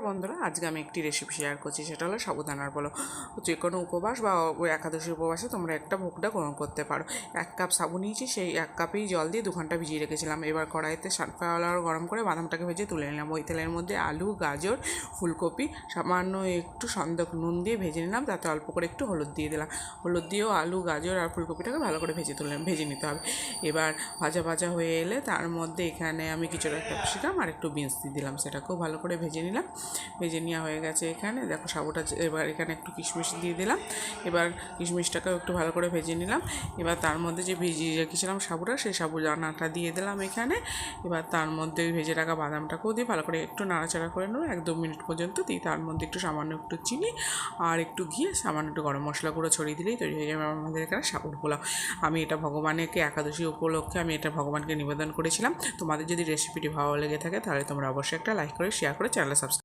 বন্ধুরা, আজকে আমি একটি রেসিপি শেয়ার করছি, সেটা হলো সাবুদানার বলো। যে কোনো উপবাস বা একাদশী উপবাসে তোমরা একটা ভোগটা গ্রহণ করতে পারো। 1 কাপ সাবু নিয়েছি, সেই 1 কাপেই জল দিয়ে 2 ঘন্টা ভিজিয়ে রেখেছিলাম। এবার কড়াইতে সানফ্লাওয়ার গরম করে বাদামটাকে ভেজে তুলে নিলাম। ওই তেলের মধ্যে আলু, গাজর, ফুলকপি সামান্য একটু সন্দেহ নুন দিয়ে ভেজে নিলাম, তাতে অল্প করে একটু হলুদ দিয়ে দিলাম। হলুদ দিয়েও আলু, গাজর আর ফুলকপিটাকে ভালো করে ভেজে নিতে হবে। এবার ভাজা হয়ে এলে তার মধ্যে এখানে আমি কিছুটা ক্যাপসিকাম আর একটু বিনস দিয়ে দিলাম, সেটাকেও ভালো করে ভেজে নিলাম। ভেজে নেওয়া হয়ে গেছে। এখানে দেখো সাবুটা, এবার এখানে একটু কিশমিশ দিয়ে দিলাম। এবার কিশমিশটাকেও একটু ভালো করে ভেজে নিলাম। এবার তার মধ্যে যে ভিজিয়ে রেখেছিলাম সাবুটা, সেই সাবুদানাটা দিয়ে দিলাম এখানে। এবার তার মধ্যে ওই ভেজে রাখা বাদামটাকেও দিয়ে ভালো করে একটু নাড়াচাড়া করে নেবো 1-2 মিনিট পর্যন্ত। দিই তার মধ্যে একটু সামান্য একটু চিনি আর একটু ঘি, সামান্য একটু গরম মশলা গুঁড়ো ছড়িয়ে দিলেই তৈরি হয়ে যাবে আমাদের এখানে সাবুর পোলাও। আমি এটা ভগবানকে একাদশী উপলক্ষে আমি এটা ভগবানকে নিবেদন করেছিলাম। তোমাদের যদি রেসিপিটি ভালো লেগে থাকে তাহলে তোমরা অবশ্যই একটা লাইক করে শেয়ার করে চ্যানেল সাবস্ক্রাইব